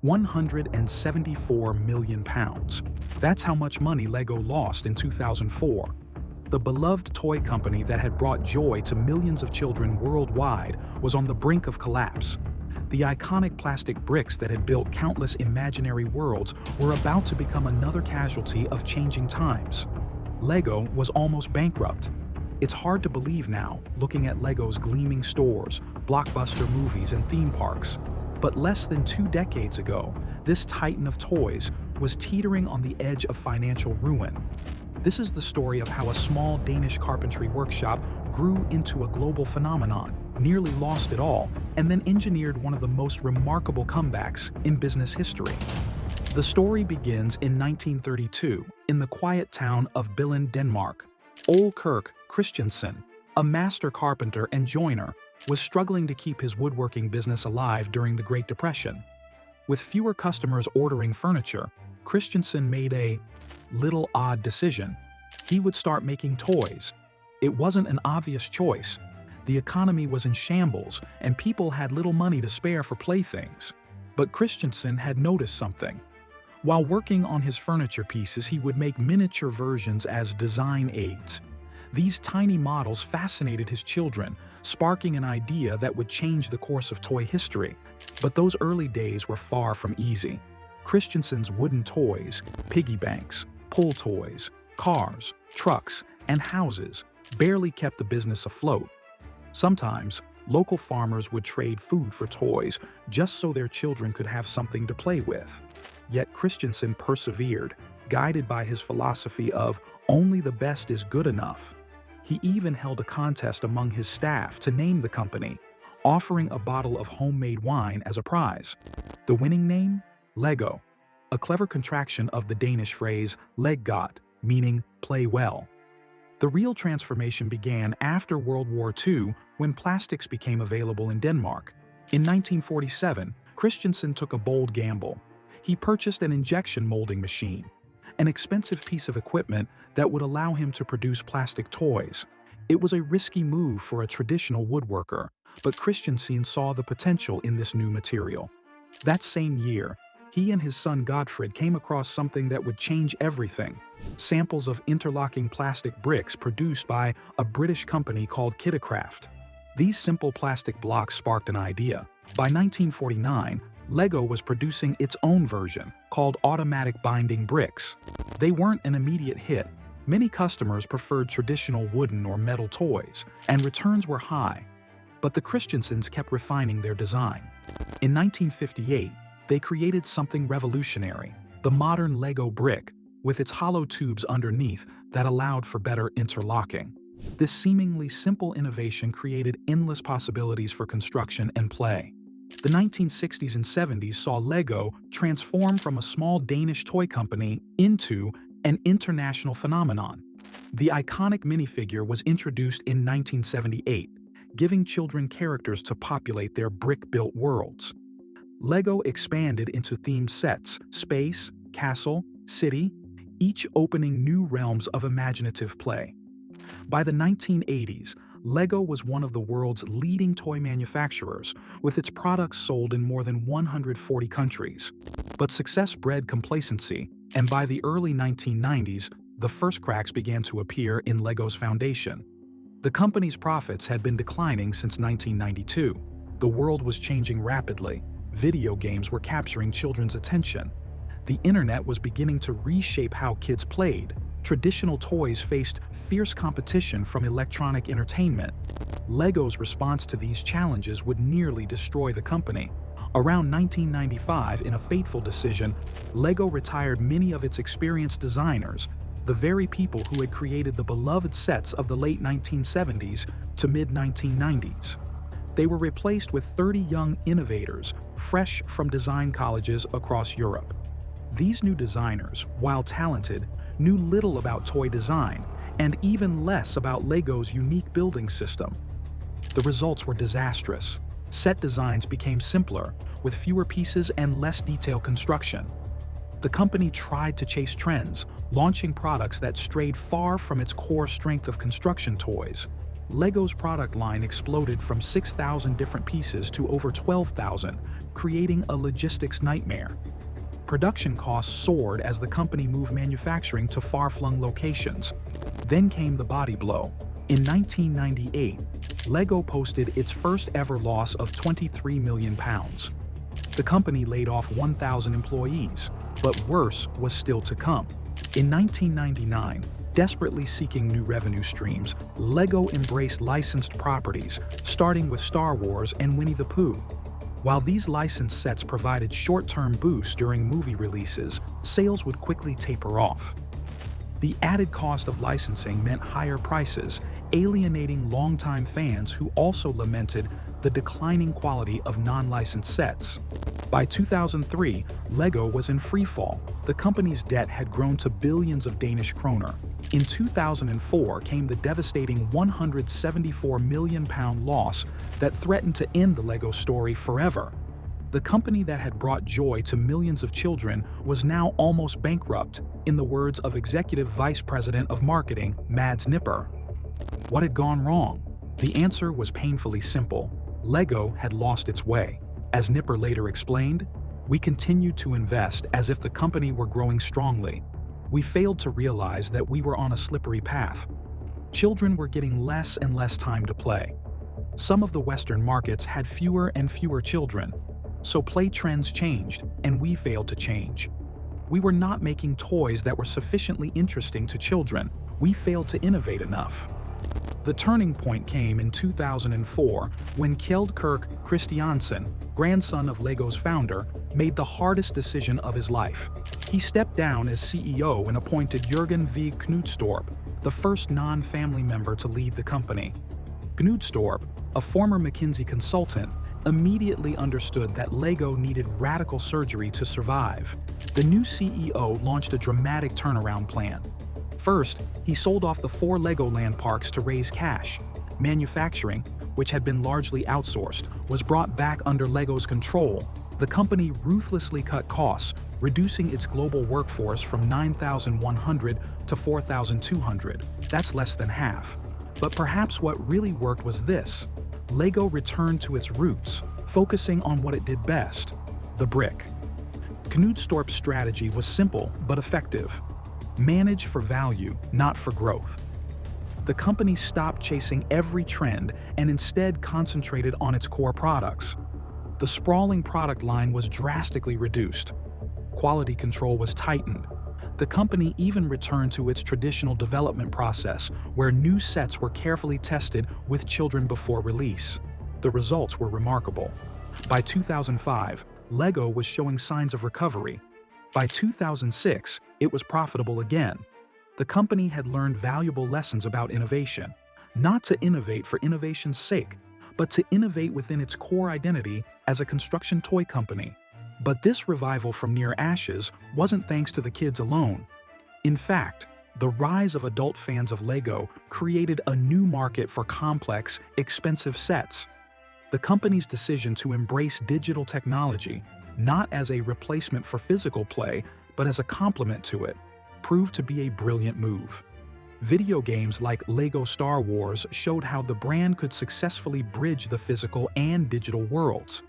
£174 million. That's how much money Lego lost in 2004. The beloved toy company that had brought joy to millions of children worldwide was on the brink of collapse. The iconic plastic bricks that had built countless imaginary worlds were about to become another casualty of changing times. Lego was almost bankrupt. It's hard to believe now, looking at Lego's gleaming stores, blockbuster movies, and theme parks. But less than 2 decades ago, this titan of toys was teetering on the edge of financial ruin. This is the story of how a small Danish carpentry workshop grew into a global phenomenon, nearly lost it all, and then engineered one of the most remarkable comebacks in business history. The story begins in 1932 in the quiet town of Billund, Denmark. Ole Kirk Christensen, a master carpenter and joiner, was struggling to keep his woodworking business alive during the Great Depression. With fewer customers ordering furniture, Christensen made a little odd decision. He would start making toys. It wasn't an obvious choice. The economy was in shambles, and people had little money to spare for playthings. But Christensen had noticed something. While working on his furniture pieces, he would make miniature versions as design aids. These tiny models fascinated his children, sparking an idea that would change the course of toy history. But those early days were far from easy. Christensen's wooden toys, piggy banks, pull toys, cars, trucks, and houses barely kept the business afloat. Sometimes, local farmers would trade food for toys just so their children could have something to play with. Yet Christensen persevered, guided by his philosophy of only the best is good enough. He even held a contest among his staff to name the company, offering a bottle of homemade wine as a prize. The winning name? Lego, a clever contraction of the Danish phrase "leg godt," meaning play well. The real transformation began after World War II when plastics became available in Denmark. In 1947, Christensen took a bold gamble. He purchased an injection molding machine, an expensive piece of equipment that would allow him to produce plastic toys. It was a risky move for a traditional woodworker, but Christensen saw the potential in this new material. That same year, he and his son Godfred came across something that would change everything: samples of interlocking plastic bricks produced by a British company called Bankrupt. These simple plastic blocks sparked an idea. By 1949, Lego was producing its own version, called automatic binding bricks. They weren't an immediate hit. Many customers preferred traditional wooden or metal toys, and returns were high. But the Christensens kept refining their design. In 1958, they created something revolutionary: the modern Lego brick, with its hollow tubes underneath that allowed for better interlocking. This seemingly simple innovation created endless possibilities for construction and play. The 1960s and 70s saw Lego transform from a small Danish toy company into an international phenomenon. The iconic minifigure was introduced in 1978, giving children characters to populate their brick-built worlds. Lego expanded into themed sets: space, castle, city, each opening new realms of imaginative play. By the 1980s, Lego was one of the world's leading toy manufacturers, with its products sold in more than 140 countries. But success bred complacency, and by the early 1990s, the first cracks began to appear in Lego's foundation. The company's profits had been declining since 1992. The world was changing rapidly. Video games were capturing children's attention. The internet was beginning to reshape how kids played. Traditional toys faced fierce competition from electronic entertainment. Lego's response to these challenges would nearly destroy the company. Around 1995, in a fateful decision, Lego retired many of its experienced designers, the very people who had created the beloved sets of the late 1970s to mid-1990s. They were replaced with 30 young innovators, fresh from design colleges across Europe. These new designers, while talented, knew little about toy design, and even less about Lego's unique building system. The results were disastrous. Set designs became simpler, with fewer pieces and less detailed construction. The company tried to chase trends, launching products that strayed far from its core strength of construction toys. LEGO's product line exploded from 6,000 different pieces to over 12,000, creating a logistics nightmare. Production costs soared as the company moved manufacturing to far-flung locations. Then came the body blow. In 1998, LEGO posted its first-ever loss of £23 million. The company laid off 1,000 employees, but worse was still to come. In 1999, desperately seeking new revenue streams, LEGO embraced licensed properties, starting with Star Wars and Winnie the Pooh. While these licensed sets provided short-term boosts during movie releases, sales would quickly taper off. The added cost of licensing meant higher prices, alienating longtime fans who also lamented the declining quality of non-licensed sets. By 2003, LEGO was in freefall. The company's debt had grown to billions of Danish kroner. In 2004 came the devastating £174 million loss that threatened to end the LEGO story forever. The company that had brought joy to millions of children was now almost bankrupt, in the words of Executive Vice President of Marketing, Mads Nipper. What had gone wrong? The answer was painfully simple. LEGO had lost its way. As Nipper later explained, "We continued to invest as if the company were growing strongly. We failed to realize that we were on a slippery path. Children were getting less and less time to play. Some of the Western markets had fewer and fewer children, so play trends changed, and we failed to change. We were not making toys that were sufficiently interesting to children. We failed to innovate enough." The turning point came in 2004 when Kjeld Kirk Christiansen, grandson of LEGO's founder, made the hardest decision of his life. He stepped down as CEO and appointed Jørgen V. Knudstorp, the first non-family member to lead the company. Knudstorp, a former McKinsey consultant, immediately understood that LEGO needed radical surgery to survive. The new CEO launched a dramatic turnaround plan. First, he sold off the 4 LEGOland parks to raise cash. Manufacturing, which had been largely outsourced, was brought back under LEGO's control. The company ruthlessly cut costs, reducing its global workforce from 9,100 to 4,200. That's less than half. But perhaps what really worked was this. LEGO returned to its roots, focusing on what it did best: the brick. Knudstorp's strategy was simple but effective. Manage for value, not for growth. The company stopped chasing every trend and instead concentrated on its core products. The sprawling product line was drastically reduced. Quality control was tightened. The company even returned to its traditional development process, where new sets were carefully tested with children before release. The results were remarkable. By 2005, LEGO was showing signs of recovery. By 2006, it was profitable again. The company had learned valuable lessons about innovation, not to innovate for innovation's sake, but to innovate within its core identity as a construction toy company. But this revival from near ashes wasn't thanks to the kids alone. In fact, the rise of adult fans of LEGO created a new market for complex, expensive sets. The company's decision to embrace digital technology, not as a replacement for physical play, but as a complement to it, proved to be a brilliant move. Video games like LEGO Star Wars showed how the brand could successfully bridge the physical and digital worlds.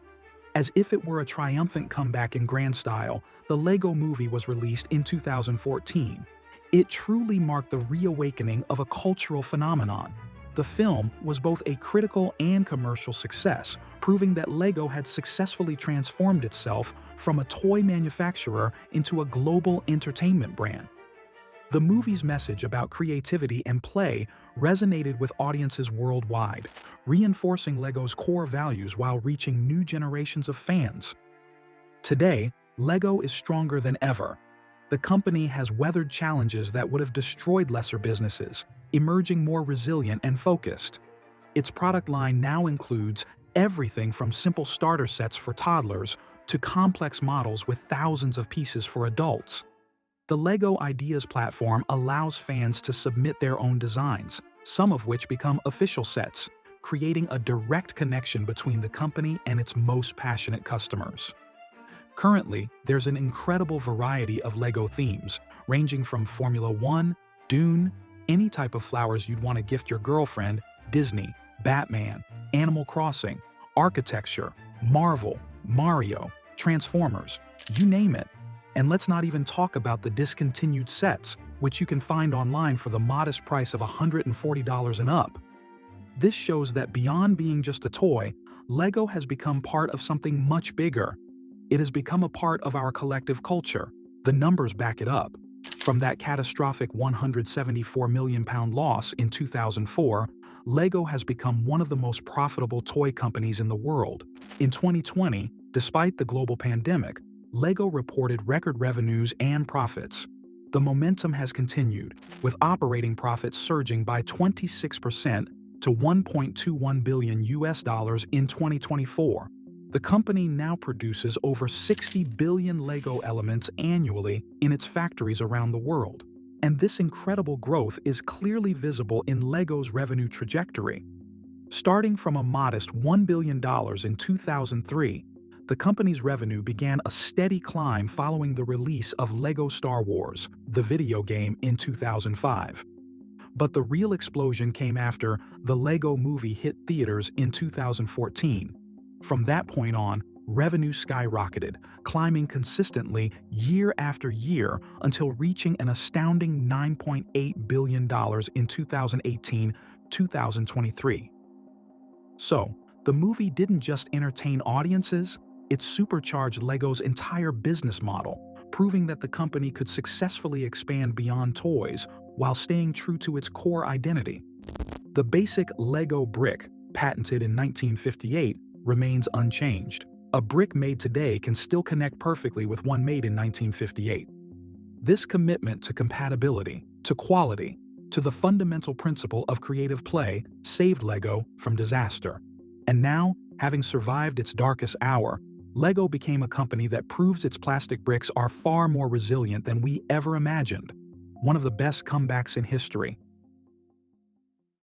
As if it were a triumphant comeback in grand style, the LEGO Movie was released in 2014. It truly marked the reawakening of a cultural phenomenon. The film was both a critical and commercial success, proving that LEGO had successfully transformed itself from a toy manufacturer into a global entertainment brand. The movie's message about creativity and play resonated with audiences worldwide, reinforcing LEGO's core values while reaching new generations of fans. Today, LEGO is stronger than ever. The company has weathered challenges that would have destroyed lesser businesses, emerging more resilient and focused. Its product line now includes everything from simple starter sets for toddlers to complex models with thousands of pieces for adults. The LEGO Ideas platform allows fans to submit their own designs, some of which become official sets, creating a direct connection between the company and its most passionate customers. Currently, there's an incredible variety of LEGO themes, ranging from Formula 1, Dune, any type of flowers you'd want to gift your girlfriend, Disney, Batman, Animal Crossing, architecture, Marvel, Mario, Transformers, you name it. And let's not even talk about the discontinued sets, which you can find online for the modest price of $140 and up. This shows that beyond being just a toy, LEGO has become part of something much bigger. It has become a part of our collective culture. The numbers back it up. From that catastrophic £174 million loss in 2004, LEGO has become one of the most profitable toy companies in the world. In 2020, despite the global pandemic, LEGO reported record revenues and profits. The momentum has continued, with operating profits surging by 26% to $1.21 billion in 2024. The company now produces over 60 billion LEGO elements annually in its factories around the world. And this incredible growth is clearly visible in LEGO's revenue trajectory. Starting from a modest $1 billion in 2003, the company's revenue began a steady climb following the release of LEGO Star Wars, the video game, in 2005. But the real explosion came after the LEGO Movie hit theaters in 2014. From that point on, revenue skyrocketed, climbing consistently year after year until reaching an astounding $9.8 billion in 2018-2023. So, the movie didn't just entertain audiences, it supercharged LEGO's entire business model, proving that the company could successfully expand beyond toys while staying true to its core identity. The basic LEGO brick, patented in 1958, remains unchanged. A brick made today can still connect perfectly with one made in 1958. This commitment to compatibility, to quality, to the fundamental principle of creative play saved LEGO from disaster. And now, having survived its darkest hour, LEGO became a company that proves its plastic bricks are far more resilient than we ever imagined. One of the best comebacks in history.